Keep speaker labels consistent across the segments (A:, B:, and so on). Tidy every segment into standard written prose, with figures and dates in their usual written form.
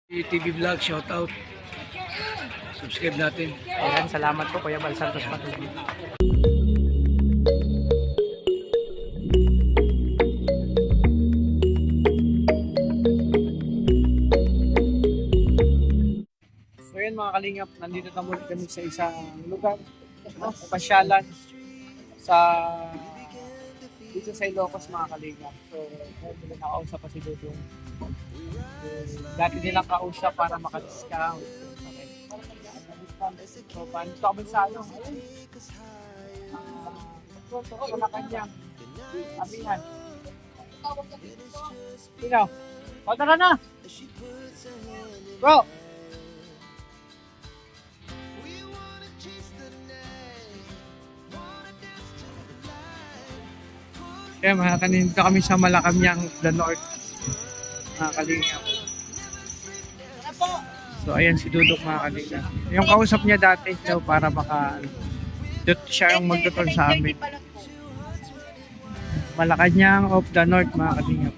A: TV Vlog, shout out. Subscribe natin.
B: Ayan, salamat po Kuya Bal Santos Patuloy. So yun mga kalingap, nandito na muli kami sa isang lugar, no? Pasyalan sa dito sa Ilocos mga kalingap. So medyo nakausap pa si Dudong. Dati nilang kausap para makadiscount. Okay. So, paano kami sa ano? Sa kanyang abihan. Sino? O, tara na! Bro! Kaya mga kanina kami sa Malacanang, the North. Mga kalingap. So ayan si Dudok mga kalingap. Yung kausap niya dati daw para baka siya yung magtutol sa amin. Malacanang of the North mga kalingap.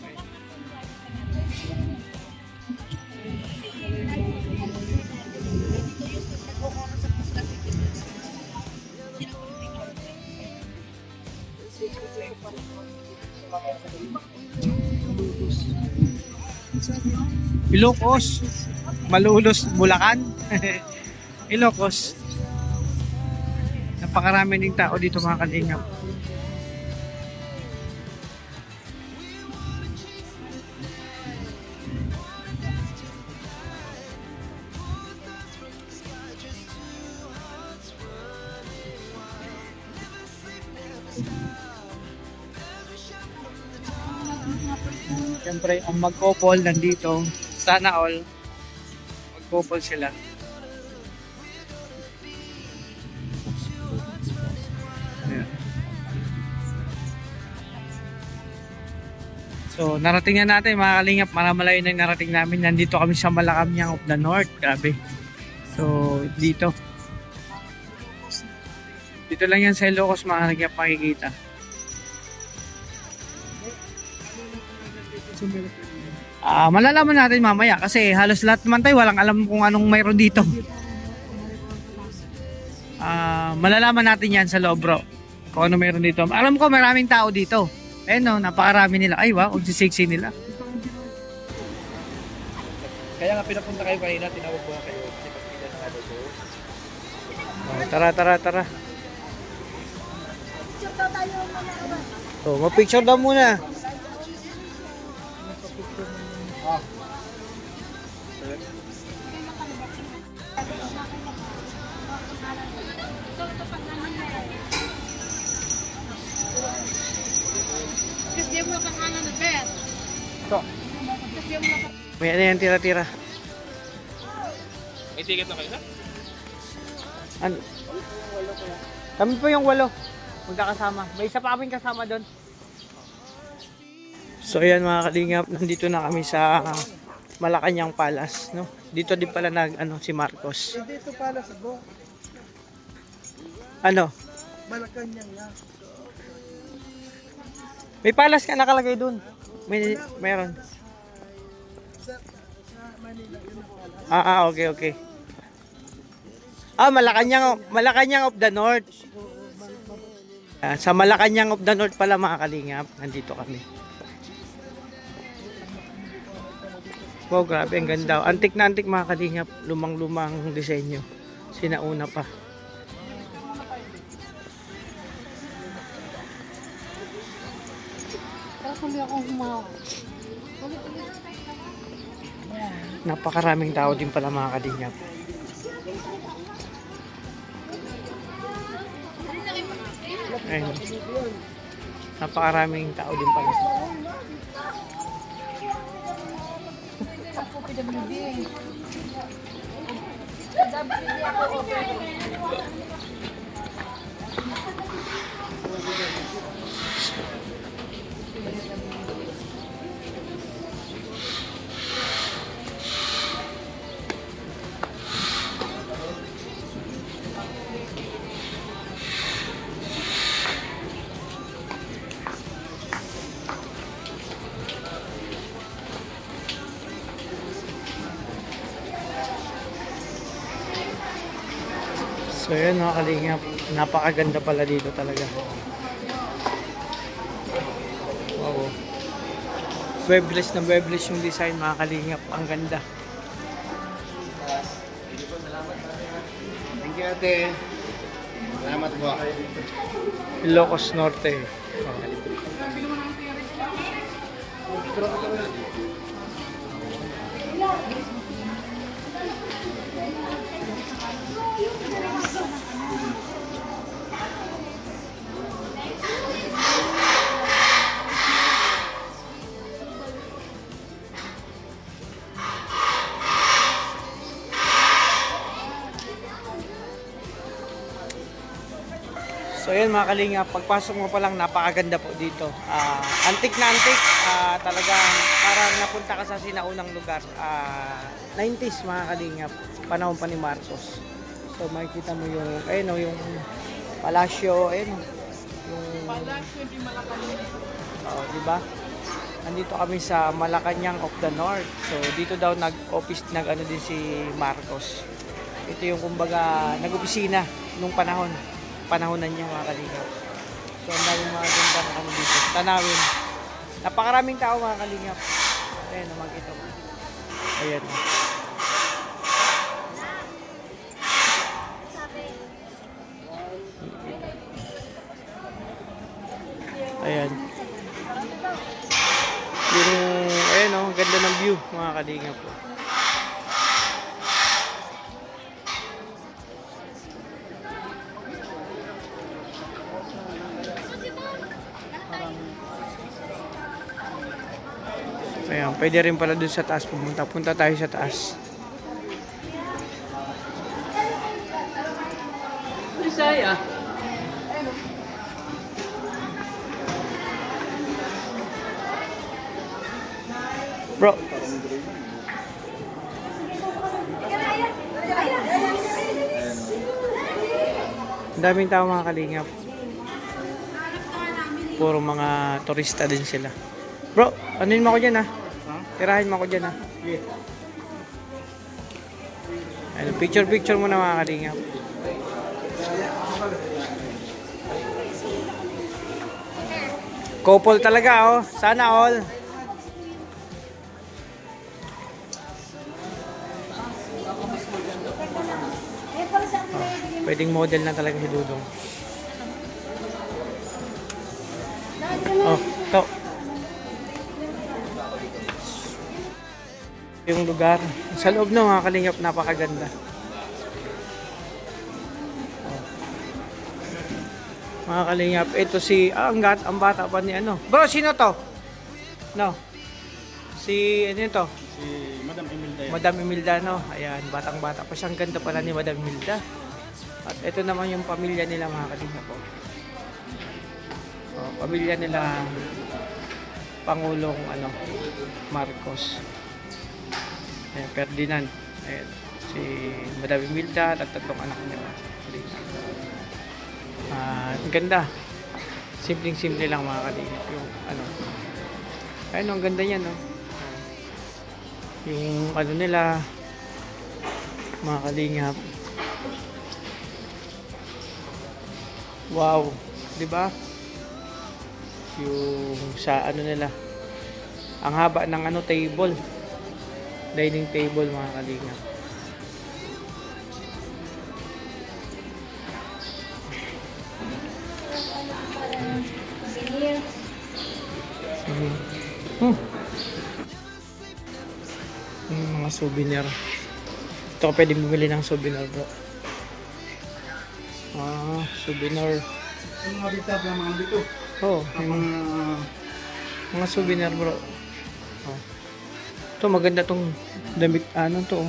B: Ilocos, Malulos, Bulacan. Ilocos. Napakarami ng tao dito mga kalingap. Siyempre, ang mag-couple nandito. Sana all mag-couple sila. Ayan. So, narating na natin mga kalingap. Maramalayo na yung narating namin. Nandito kami sa Malacanang of the North. Grabe. So, dito. Dito lang yan sa Ilocos mga kalingap makikita. Malalaman natin mamaya kasi halos lahat naman tayo walang alam kung anong mayroon dito. Malalaman natin yan sa loob bro kung ano mayroon dito. Alam ko maraming tao dito. Ayun no, napakarami nila. Ay wow, ang sexy nila.
A: Kaya nga pinapunta kayo kanina, tinawag ko kayo.
B: Tara. So, ma-picture daw muna. May ano yan, tira-tira.
A: May ticket na kayo na?
B: Ano? Kami po yung 8. Magkakasama. May isa pa kaming kasama doon. So ayan mga kalingap, nandito na kami sa Malacanang Palace, no? Dito din pala si Marcos.
C: Dito pala sa Bo.
B: Ano?
C: Malacanang lang.
B: May palace ka nakalagay doon. Meron.
C: Sa Manila yun pala.
B: Okay. Malacanang of the North. Sa Malacanang of the North pala mga kalingap, nandito kami. Wow, grabe, ang ganda. Antik na antik mga kalingap, lumang-lumang disenyo. Sinauna pa. Napakaraming tao din pala mga kalingap. Ayun. Napakaraming tao din pala. So yun mga kalingap, napakaganda pala dito talaga. Wow. Webless na webless yung design mga kalingap, ang ganda.
C: Thank you, ate. Salamat po.
B: Ilocos Norte. Oh. So yun mga kalingap, pagpasok mo pa lang napakaganda po dito. Antik na antik, talagang parang napunta ka sa sinaunang lugar. 90s mga kalingap, panahon pa ni Marcos. So makikita mo yung, ayun o, yung palasyo, ayun o. Yung palasyo di Malacanang. Diba? Nandito kami sa Malacanang of the North. So dito daw nag-office, nag-ano din si Marcos. Ito yung kumbaga, nag-opisina nung panahonan niya mga kalingap. So ang daming mga gandang ano dito, tanawin. Napakaraming tao mga kalingap. Ayan, makikita mo. Ayan. Ayan. Ayan o, ganda ng view mga kalingap po. Ayan, pwede rin pala dun sa taas pumunta. Punta tayo sa taas.
A: Bisaya.
B: Bro. Ang daming tao mga kalingap. Puro mga turista din sila. Bro, anuin mo ako dyan ha. Tirahin mo ako dyan ha. Ayun, picture muna mga kalingap. Couple talaga oh. Sana all. Pwedeng model na talaga si Dudong. Oh, to. Yung lugar. Sa loob na mga kalingap, napakaganda. Oh. Mga kalingap, ito si, ang bata pa ni ano. Bro, sino to? No. Si, ano yun to?
C: Si Madam Imelda.
B: Madam Imelda, no? Ayan, batang-bata pa siyang ganda pala ni Madam Imelda. At ito naman yung pamilya nila mga kalingap po. Oh, pamilya nila Pangulong Marcos. Ayan, Ferdinand. Ayan, si Madam Imelda at tatlong anak niya. Ang ganda. Simpleng-simple lang mga kalingap yung ayun, ang ganda niya, no? Yung nila mga kalingap. Wow, 'di ba? Yung sa nila. Ang haba ng table. Dining table mga kalingap. Mga souvenir. Ito ka pwede bumili ng souvenir, bro. Souvenir.
C: Yung mga dito, mga dito.
B: Oh, mga souvenir, bro. Oh. Ito maganda tong damit to.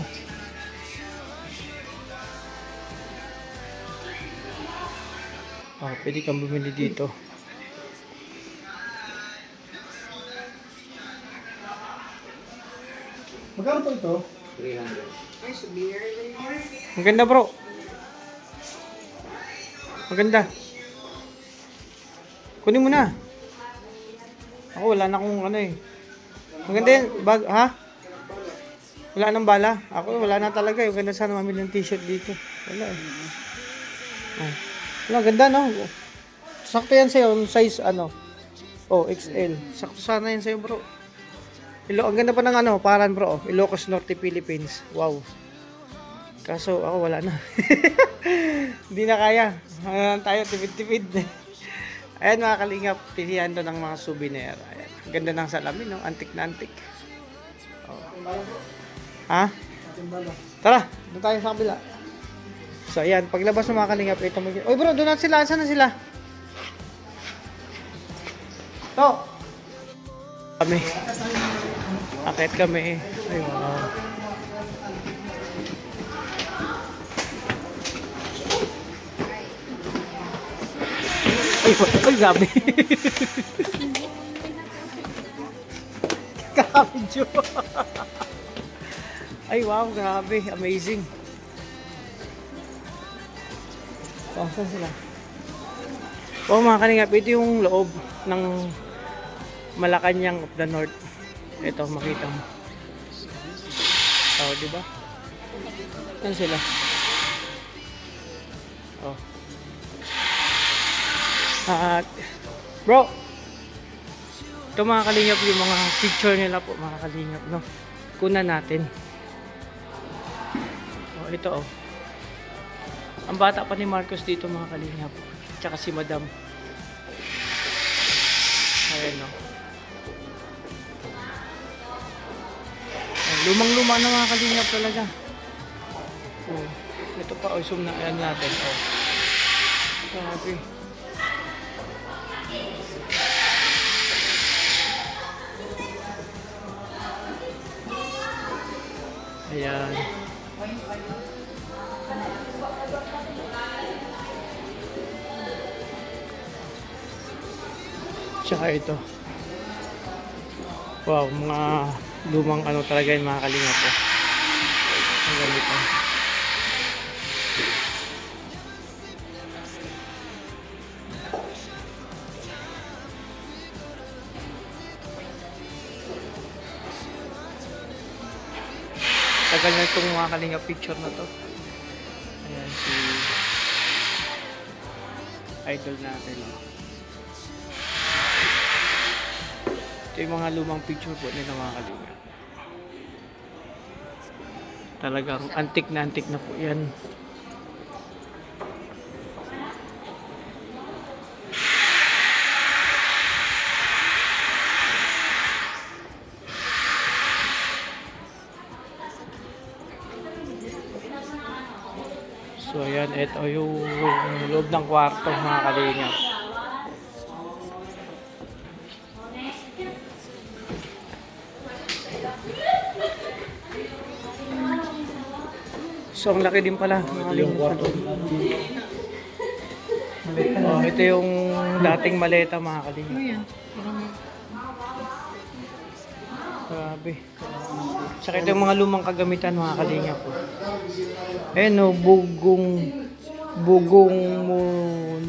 B: Oh, pwede kang bumili dito.
C: Magkano po ito?
A: 300. Ay, souvenir din yan.
B: Maganda, bro. Maganda. Kunin mo na. Ako wala na akong Maganda yan. Bag, ha? Wala nang bala. Ako wala na talaga. Maganda sana mamili ng t-shirt dito. Wala Oh. Wala, ganda no? Sakto yan sa'yo, size ano? Oh, XL. Sakto sana yan sa'yo bro. Ang ganda pa ng ano, paran bro. Ilocos Norte, Philippines. Wow. Kaso ako wala na. Hindi na kaya. Tayo, tipid-tipid. Ayan mga kalingap, pilihan to ng mga souvenir. Ayan. Ganda ng salamin, no? Antik na antik. Oh. Ha? Tara, doon tayo sa kabila. So ayan, paglabas ng mga kalingap, ito mag... Oy bro, doon na sila. Saan na sila? To! Kami. Akit kami. Ay, wow. Ay, gabi. Gabi, Jo. Ay, wow, grabe. Amazing. Oh, saan sila? Oh, mga kalingap, ito yung loob ng Malacanang of the North. Ito, makita mo. Oh, di ba? Saan sila? Oh. At, bro, ito mga kalingap, yung mga picture nila po, mga kalingap, no? Kunan natin. Oh, ito, oh. Ang bata pa ni Marcos dito, mga kalingap. Tsaka si Madam. Ayan, no? Lumang-luma na mga kalingap talaga. Oh, ito pa, oh, zoom na, ayan natin. Oh. Grabe. Ayan. Tsaka ito. Wow, mga lumang ano talaga yung mga kalingap po. Ang ganito. Tagal na itong mga kalingap picture na to. Ayan si idol natin. Ito yung mga lumang picture po nila mga kalingap. Talagang antik na po yan. So ayan, ito yung loob ng kwarto mga kalingap. So ang laki din pala mga kalingap. Oh, ito yung dating maleta mga kalingap. Grabe. Saka ito yung mga lumang kagamitan mga kalingap po. Ayan o, bugong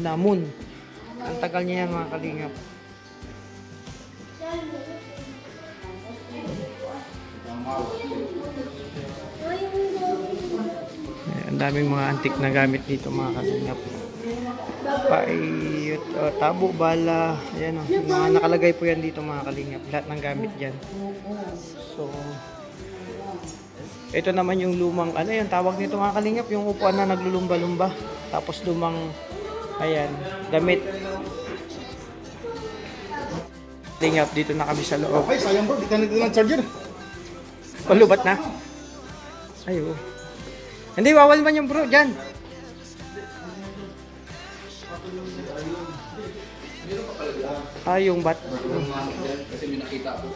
B: namun. Ang tagal niya yan mga kalingap. Ayan, ang daming mga antik na gamit dito mga kalingap. Paiyot, tabo, bala. Ayan o, mga nakalagay po yan dito mga kalingap. Lahat ng gamit dyan. So, ito naman yung lumang, ano yung tawag nito mga kalingap, yung upuan na naglulumba-lumba. Tapos lumang, ayan, damit. Kalingap, dito na kami sa loob.
C: Ay, sayang bro, di ka nagdala ng charger.
B: Palubat na? Ayo. Hindi, bawal man yung bro, dyan. Ah, yung bat.
A: Kasi may nakita ako.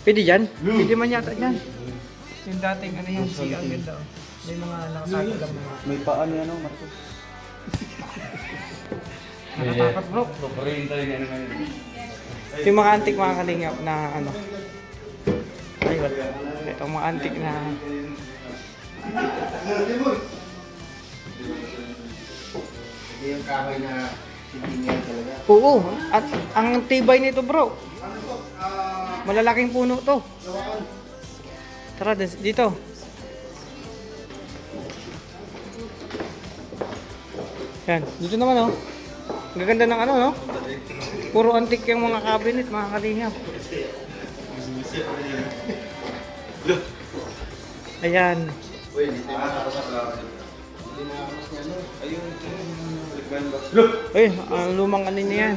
B: Pwede dyan? Pwede man yata dyan. Yung dating ano yan, si ang ganda. May mga nakasago lang mga.
C: May paano yan, Marcos?
B: Nakatakot bro. Yung mga antik mga kalingap na ano. Ay, wala. Itong mga antik na.
C: Hindi yung kahoy na hindi talaga.
B: Oo, at ang tibay nito bro. Malalaking puno to. Tara, dito. Yan, dito naman oh. Ang gaganda ng ano no? Puro antique yung mga cabinet, mga kalingap. Ayan. Uy, ang lumang ano niya yan.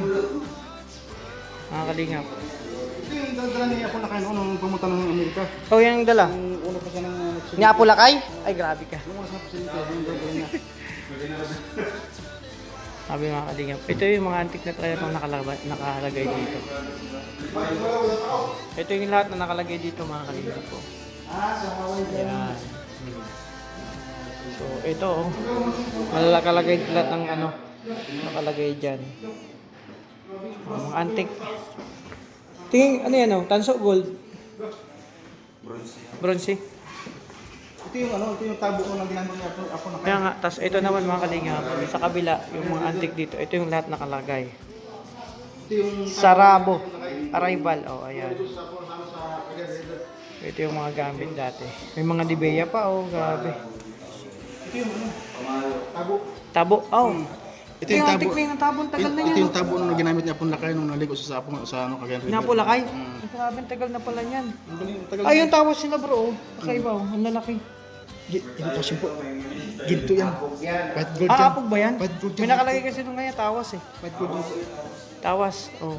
B: Mga kalingap.
C: Ito yung dala niya ako na kayo nung pumunta ng Amerika.
B: Oh, yan ang dala.
C: Yung uno pa siya ng
B: Ni Apo Lakay? Ay, grabe ka.
C: yung mga facility, yung dala niya.
B: Sabi mga kalingap. Ito yung mga antique na talaga nakalagay dito. Ito yung lahat na nakalagay dito mga kalingap po. Ayan. So, ito oh. Nakalagay lahat ng ano. Nakalagay dyan. Mga antique. Tingin, ano yan oh? Tanso gold. Bronze.
C: Ito yung tabo ko lang ginamit niya ako na
B: Kaya nga, tas ito naman mga kalingap. Sa kabila, yung mga antique dito. Ito yung lahat nakalagay.
C: Ito yung
B: Sarabo. Arrival. Oh, ayan. Ito yung mga gamit dati. May mga dibeya pa oh. Grabe.
C: ito yung tabo.
B: Tabo. Oh.
C: Ito yung tabo.
B: antique na yung tabo. Tagal na
C: Ito
B: yan.
C: yung tabo nung ginamit niya pong lakay nung naligo sa Apo sa ano Cagayan River.
B: Napulakay. Grabe, tagal na pala yan.
C: Ang galing, tagal.
B: Ay, yung tawas sila bro. Kakaiba oh. Ang lalaki.
C: Imitasyon po. Ginto yan. White gold yan.
B: Apog ba yan?
C: White gold
B: May
C: yan.
B: nakalagay kasi nung ngayon, tawas eh.
C: White gold yan.
B: Tawas. Oh.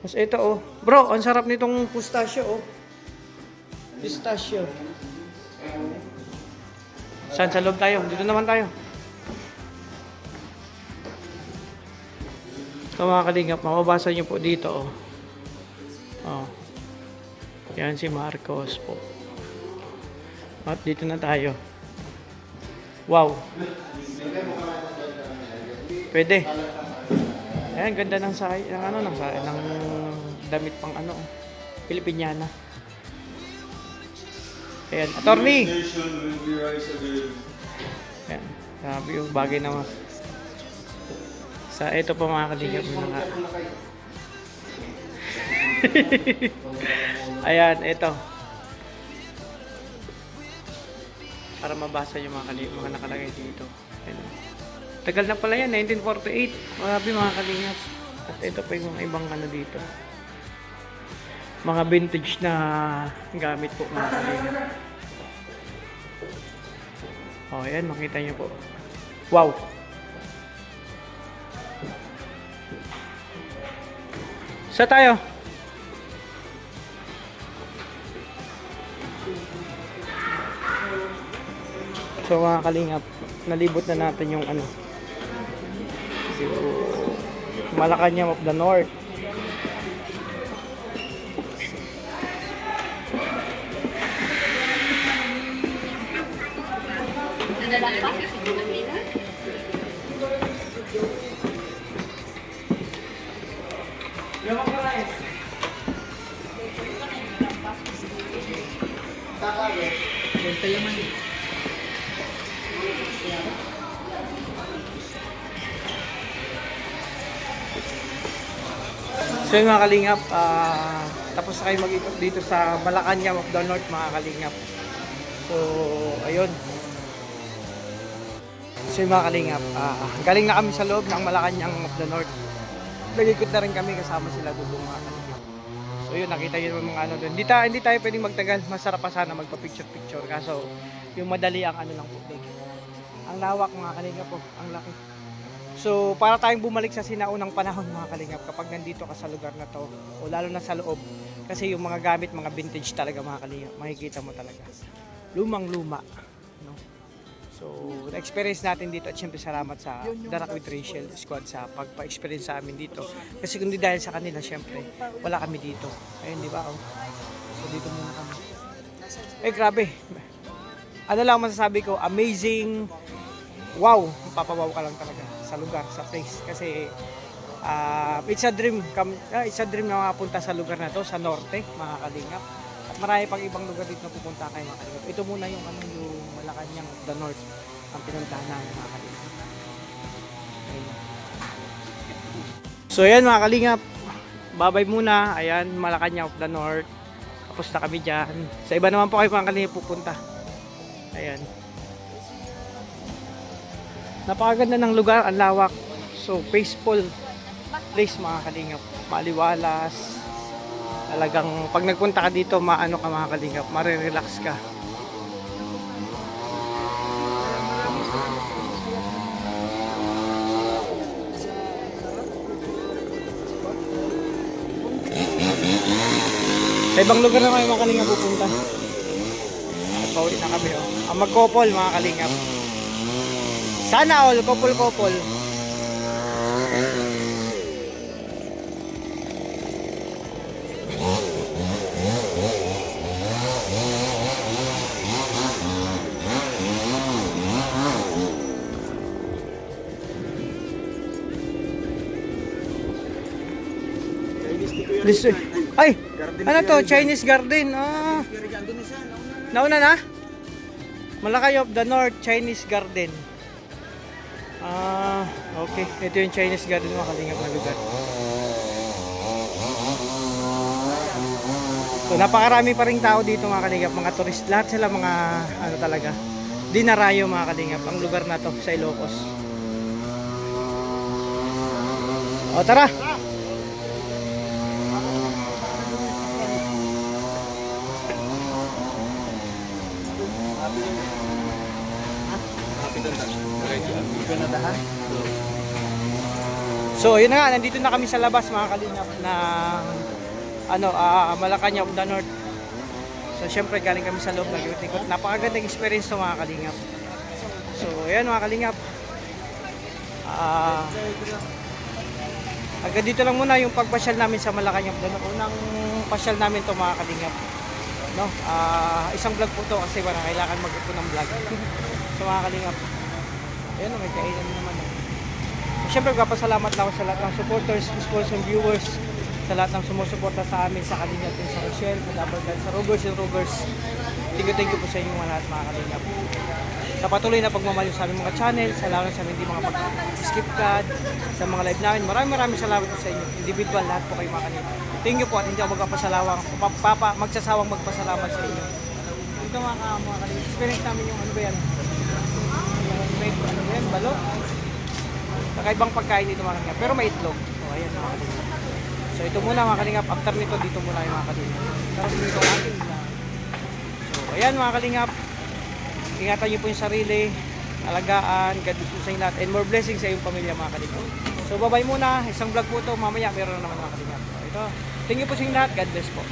B: Tapos ito oh. Bro, ang sarap nitong pistachio oh. Pistachio. Saan sa loob tayo? Dito naman tayo. Ito mga kalingap, mababasa nyo po dito oh. Oh. Yan si Marcos po. At dito na tayo. Wow. Pwede. Ayan, ganda ng ng damit pang ano, Pilipiniana. Ayan, attorney. Ayan, sabi yung bagay naman. Sa ito pa mga kalingap mo na. Ayan, ito. Para mabasa yung mga nakalagay dito. Ayan. Tagal na pala yan, 1948. Marami mga kalingap. At ito pa yung mga ibang ano dito. Mga vintage na gamit po mga kalingap. O, ayan, makita nyo po. Wow! Sa tayo? So mga kalingap, nalibot na natin yung ano, Malacanang of the North. So yung mga kalingap, tapos na kayo mag-ikot dito sa Malacanang of the North mga kalingap. So ayun. So yung mga kalingap, galing na kami sa loob ng Malacanang of the North. Nag-ikot na rin kami kasama sila doon mga kalingap. So yun, nakita yun mga ano doon. Hindi tayo pwedeng magtagal, masarap pa sana magpa-picture-picture. Kaso yung madali ang ano lang po doon. Ang lawak mga kalingap po, ang laki. So, para tayong bumalik sa sinaunang panahon mga kalingap kapag nandito ka sa lugar na to o lalo na sa loob kasi yung mga gamit, mga vintage talaga mga kalingap, makikita mo talaga. Lumang-luma. No? So, na-experience natin dito at syempre salamat sa The Rock with Rachel Squad sa pagpa-experience sa amin dito. Kasi kung di dahil sa kanila, syempre, wala kami dito. Ayun, di ba? Oh. So, dito muna kami. Eh, grabe. Ano lang masasabi ko, amazing. Wow, mapapawaw ka lang talaga sa lugar, sa place. Kasi it's a dream na mapunta sa lugar na to, sa norte, mga kalingap. At marami pang ibang lugar dito na pupunta kayo mga kalingap. Ito muna yung Malacanang of the North ang pinuntahan namin mga kalingap. Ayun. So ayan mga kalingap, babay muna. Ayan, Malacanang of the North. Tapos na kami dyan. Sa iba naman po kayo mga kalingap pupunta. Ayan. Napakaganda ng lugar, ang lawak. So, peaceful place mga kalingap. Maliwalas. Talagang pag nagpunta ka dito, maano ka mga kalingap, marirelax ka. Sa ibang lugar na kayo mga kalingap pupunta. At pauwi na kami. Oh. Ang magkopol mga kalingap. Sana all, kopol-kopol. Ay, ano to? Chinese garden. Ah. Nauna na? Malakay of the North Chinese Garden. Ah, okay. Ito yung Chinese garden mga kalingap na lugar. So, napakarami pa ring tao dito mga kalingap, mga turist. Lahat sila mga ano talaga. Dinarayo mga kalingap ang lugar na to sa Ilocos. O tara. So, yun na nga, nandito na kami sa labas mga kalingap na Malacanang of the North. So, syempre galing kami sa loob, nag-ikot-ikot. Napakagandang experience to mga kalingap. So, ayan mga kalingap. Hanggang dito lang muna yung pagpasyal namin sa Malacanang of the North. Unang pasyal namin to mga kalingap. No? Isang vlog po to kasi wala kailangan mag-ipon ng vlog. So, mga kalingap. Ayan, may kainan naman. Siyempre, papasalamat lang ako sa lahat ng supporters, sponsors and viewers, sa lahat ng sumusuporta sa amin, sa Kalingap din sa Rochelle, sa Dabargan, sa Rogers and Rogers. Thank you po sa inyong lahat mga Kalingap. Sa patuloy na pagmamahal sa aming mga channel, sa lalo sa aming mga pag-skip card, sa mga live namin. Maraming salamat po sa inyo. Individual, lahat po kayo mga Kalingap. Thank you po at hindi ako magsasawang magpasalamat sa inyo. Ito mga Kalingap, experience namin yung ano ba yan? Yung balot. Kakaibang pagkain dito mga kalingap, pero may itlog. So, ayan mga kalingap. So, ito muna mga kalingap. After nito, dito muna yung mga kalingap. Pero dito ating na. So, ayan mga kalingap. Ingatan nyo po yung sarili. Alagaan. God bless sa inyo lahat. And more blessings sa iyong pamilya mga kalingap. So, bye-bye muna. Isang vlog po ito. Mamaya, meron na naman mga kalingap. So, ito. Thank you po sa inyo lahat. God bless po.